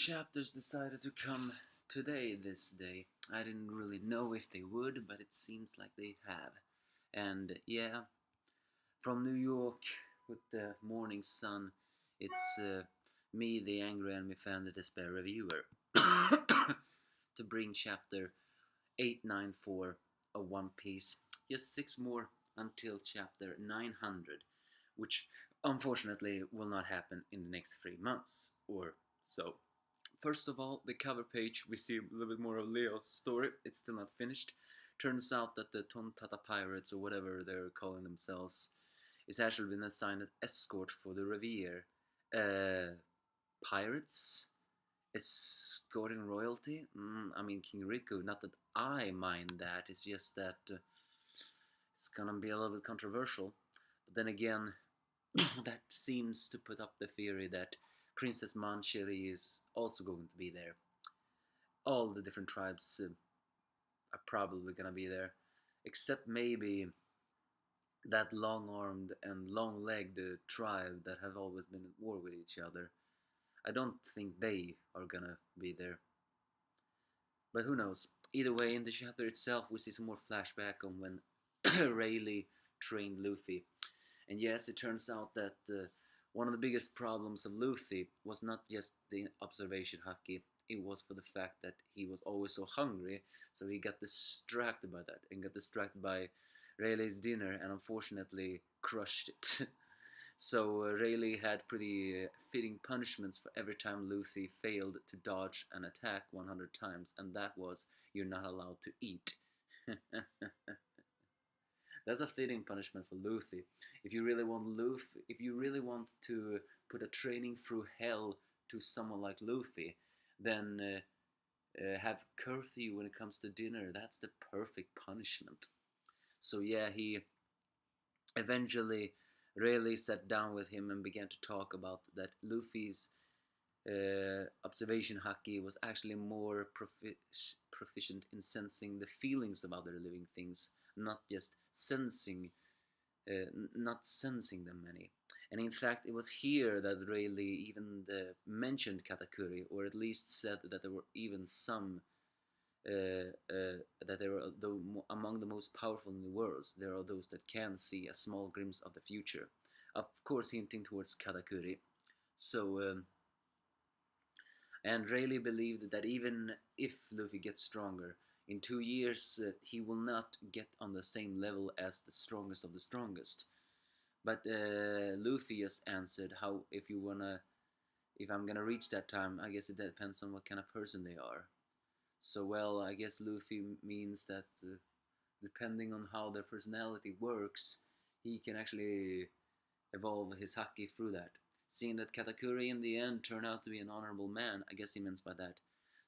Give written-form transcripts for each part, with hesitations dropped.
chapters decided to come today, this day. I didn't really know if they would, but it seems like they have. And yeah, from New York with the morning sun, it's me, the angry anime fan, the despair reviewer, to bring chapter 894 of One Piece. Just 6 more until chapter 900, which unfortunately will not happen in the next 3 months or so. First of all, the cover page, we see a little bit more of Leo's story. It's still not finished. Turns out that the Tontata Pirates, or whatever they're calling themselves, is actually been assigned an escort for the Revier. Pirates? Escorting royalty? I mean, King Riku, not that I mind that, it's just that it's gonna be a little bit controversial. But then again, that seems to put up the theory that Princess Mancheri is also going to be there. All the different tribes are probably gonna be there, except maybe that long-armed and long-legged tribe that have always been at war with each other. I don't think they are gonna be there. But who knows? Either way, in the chapter itself, we see some more flashback on when Rayleigh trained Luffy. And yes, it turns out that one of the biggest problems of Luffy was not just the observation haki, it was for the fact that he was always so hungry, so he got distracted by that, and got distracted by Rayleigh's dinner, and unfortunately crushed it. So Rayleigh had pretty fitting punishments for every time Luffy failed to dodge an attack 100 times, and that was, you're not allowed to eat. That's a fitting punishment for Luffy. If you really want to put a training through hell to someone like Luffy, then have curfew when it comes to dinner. That's the perfect punishment. So yeah, he eventually Rayleigh sat down with him and began to talk about that Luffy's observation haki was actually more proficient in sensing the feelings of other living things, not just not sensing them any. And in fact, it was here that Rayleigh even mentioned Katakuri, or at least said that there were even some that there are among the most powerful in the world. There are those that can see a small glimpse of the future. Of course, hinting towards Katakuri. So, and Rayleigh believed that even if Luffy gets stronger, in 2 years he will not get on the same level as the strongest of the strongest. But Luffy just answered, "How if I'm gonna reach that time? I guess it depends on what kind of person they are." So well, I guess Luffy means that depending on how their personality works, he can actually evolve his haki through that. Seeing that Katakuri in the end turned out to be an honorable man, I guess he means by that.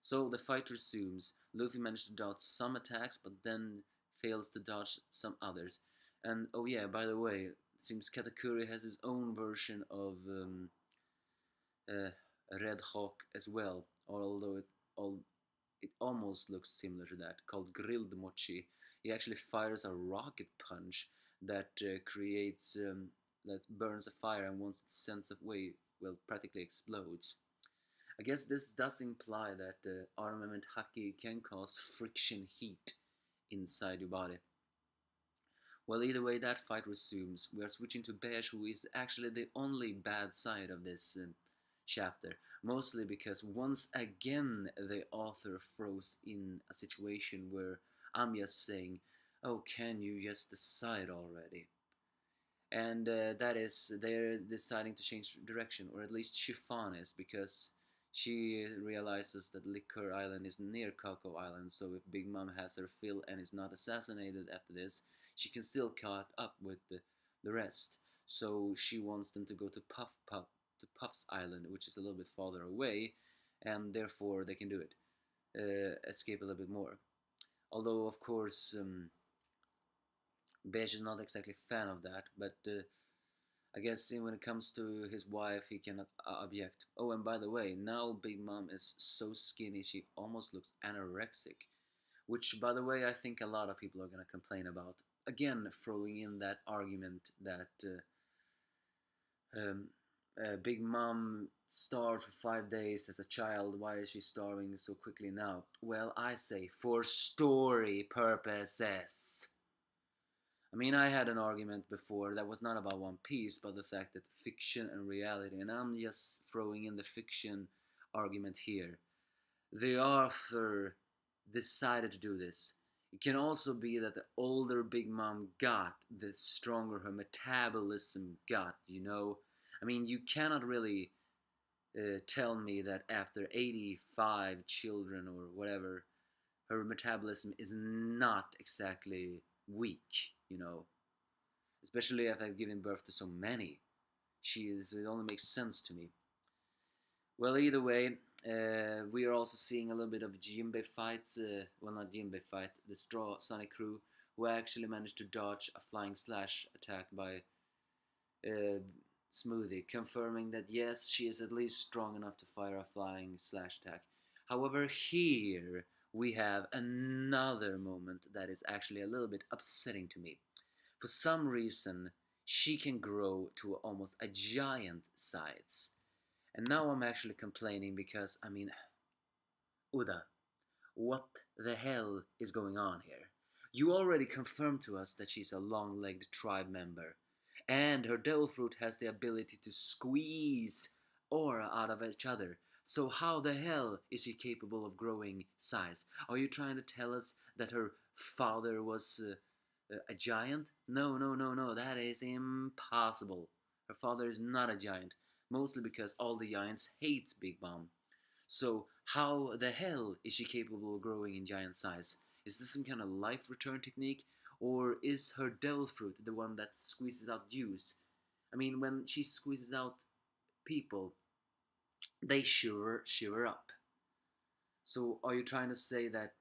So the fight resumes. Luffy managed to dodge some attacks, but then fails to dodge some others. And oh yeah, by the way, it seems Katakuri has his own version of Red Hawk as well, although it almost looks similar to that, called Grilled Mochi. He actually fires a rocket punch that creates that burns a fire, and once it's sent away, well, practically explodes. I guess this does imply that armament haki can cause friction heat inside your body. Well, either way, that fight resumes. We are switching to Beige, who is actually the only bad side of this chapter, mostly because once again the author throws in a situation where I'm just saying, "Oh, can you just decide already?" And that is, they're deciding to change direction, or at least Chiffon is, because she realizes that Liquor Island is near Cocoa Island, so if Big Mom has her fill and is not assassinated after this, she can still caught up with the rest. So she wants them to go to Puff's Island, which is a little bit farther away, and therefore they can do it, escape a little bit more. Although, of course, Beige is not exactly a fan of that, but I guess when it comes to his wife, he cannot object. Oh, and by the way, now Big Mom is so skinny she almost looks anorexic, which, by the way, I think a lot of people are going to complain about. Again, throwing in that argument that Big Mom starved for 5 days as a child. Why is she starving so quickly now? Well, I say for story purposes. I mean, I had an argument before that was not about One Piece, but the fact that fiction and reality, and I'm just throwing in the fiction argument here. The author decided to do this. It can also be that the older Big Mom got, the stronger her metabolism got, you know? I mean, you cannot really tell me that after 85 children or whatever, her metabolism is not exactly weak, you know? Especially if I've given birth to so many. It only makes sense to me. Well, either way, we are also seeing a little bit of Jinbei fights. Well, not Jinbei fight, the Straw Sonic crew, who actually managed to dodge a flying slash attack by uh, Smoothie, confirming that yes, she is at least strong enough to fire a flying slash attack. However, here we have another moment that is actually a little bit upsetting to me. For some reason, she can grow to almost a giant size. And now I'm actually complaining because, I mean, Uda, what the hell is going on here? You already confirmed to us that she's a long-legged tribe member, and her devil fruit has the ability to squeeze aura out of each other. So how the hell is she capable of growing size? Are you trying to tell us that her father was a giant? No, no, no, no, that is impossible. Her father is not a giant, mostly because all the giants hate Big Mom. So how the hell is she capable of growing in giant size? Is this some kind of life return technique? Or is her devil fruit the one that squeezes out juice? I mean, when she squeezes out people, they shiver up. So are you trying to say that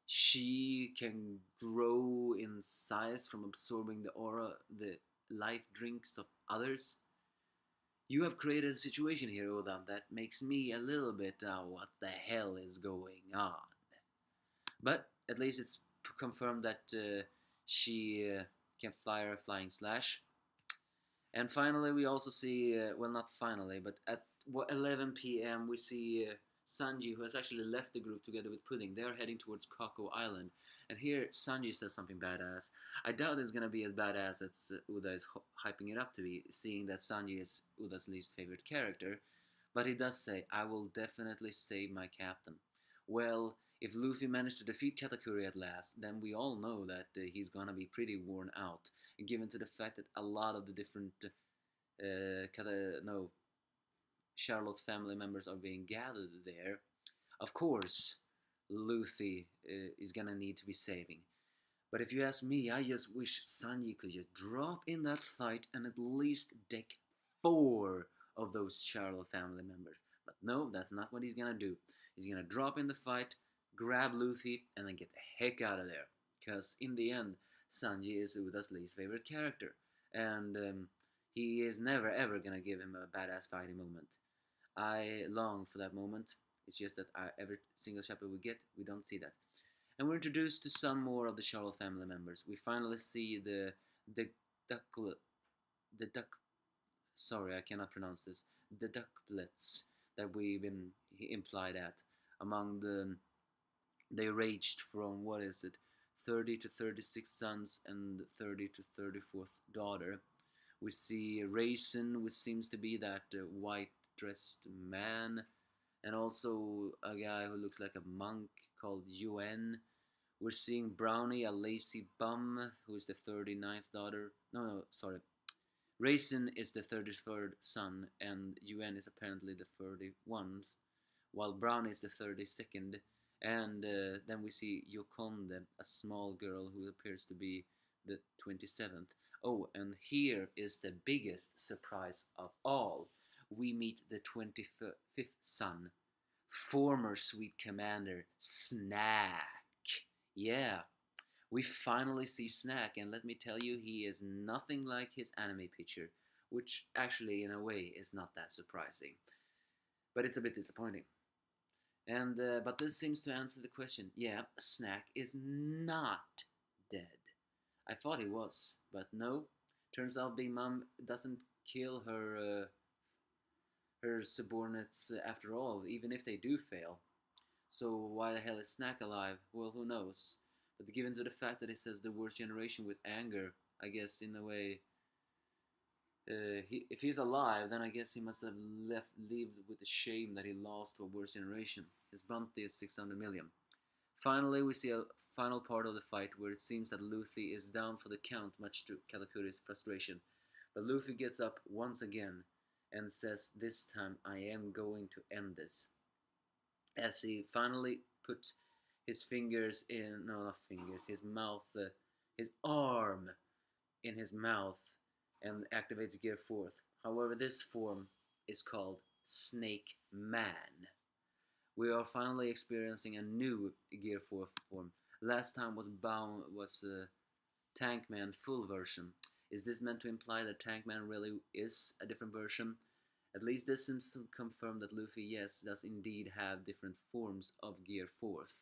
she can grow in size from absorbing the aura, the life drinks of others? You have created a situation here, Oda, that makes me a little bit, what the hell is going on? But at least it's confirmed that she can fire a flying slash. And finally, we also see, well, not finally, but at 11 p.m., we see Sanji, who has actually left the group together with Pudding. They are heading towards Kako Island. And here, Sanji says something badass. I doubt it's going to be as badass as Uda is hyping it up to be, seeing that Sanji is Uda's least favorite character. But he does say, I will definitely save my captain. Well, if Luffy managed to defeat Katakuri at last, then we all know that he's gonna be pretty worn out, given to the fact that a lot of the different no, Charlotte family members are being gathered there. Of course, Luffy is gonna need to be saving. But if you ask me, I just wish Sanji could just drop in that fight and at least deck 4 of those Charlotte family members. But no, that's not what he's gonna do. He's gonna drop in the fight, grab Luffy, and then get the heck out of there. Because in the end, Sanji is Uda's least favorite character. And he is never ever gonna give him a badass fighting moment. I long for that moment. It's just that every single chapter we get, we don't see that. And we're introduced to some more of the Charlotte family members. We finally see the duck the duck. Sorry, I cannot pronounce this. The ducklets that we've been implied at. Among the, they ranged from what is it, 30 to 36 sons and 30 to 34th daughter. We see Raisin, which seems to be that white dressed man, and also a guy who looks like a monk called Yuen. We're seeing Brownie, a lazy bum, who is the 39th daughter. No, no, sorry. Raisin is the 33rd son, and Yuen is apparently the 31st, while Brownie is the 32nd. And then we see Yokonde, a small girl who appears to be the 27th. Oh, and here is the biggest surprise of all. We meet the 25th son, former Sweet Commander, Snack. Yeah, we finally see Snack, and let me tell you, he is nothing like his anime picture, which actually, in a way, is not that surprising. But it's a bit disappointing. And but this seems to answer the question. Yeah, Snack is not dead. I thought he was, but no. Turns out Big Mom doesn't kill her her subordinates after all, even if they do fail. So why the hell is Snack alive? Well, who knows? But given to the fact that he says the worst generation with anger, I guess in a way, if he's alive, then I guess he must have lived with the shame that he lost to a worse generation. His bounty is 600 million. Finally, we see a final part of the fight where it seems that Luffy is down for the count, much to Katakuri's frustration. But Luffy gets up once again and says, "This time I am going to end this." As he finally put his fingers in, no, not fingers, his mouth, his arm in his mouth and activates Gear 4th. However, this form is called Snake Man. We are finally experiencing a new Gear 4 form. Last time was Tankman full version. Is this meant to imply that Tankman really is a different version? At least this seems to confirm that Luffy, yes, does indeed have different forms of Gear 4th.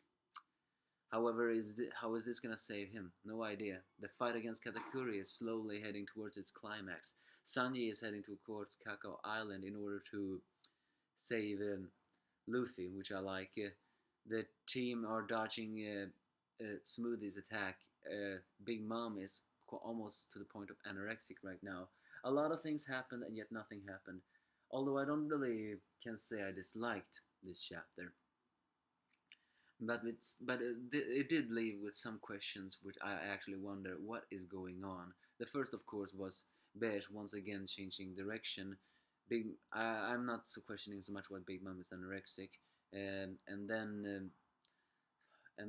However, how is this gonna save him? No idea. The fight against Katakuri is slowly heading towards its climax. Sanji is heading towards Kakao Island in order to save Luffy, which I like. The team are dodging Smoothie's attack. Big Mom is almost to the point of anorexic right now. A lot of things happened and yet nothing happened. Although I don't really can say I disliked this chapter. It did leave with some questions which I actually wonder what is going on. The first, of course, was Beige once again changing direction. I'm not so questioning so much why Big Mom is anorexic, and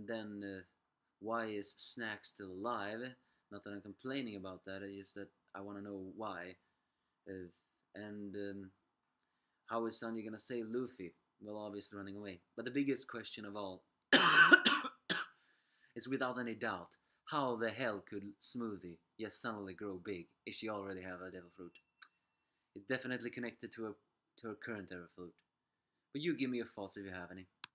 then why is Snack still alive? Not that I'm complaining about that. It's just that I want to know why. And how is Sanji gonna save Luffy? Well, obviously running away. But the biggest question of all is without any doubt, how the hell could Smoothie just suddenly grow big if she already have a devil fruit? It's definitely connected to her current devil fruit. But you give me your thoughts if you have any.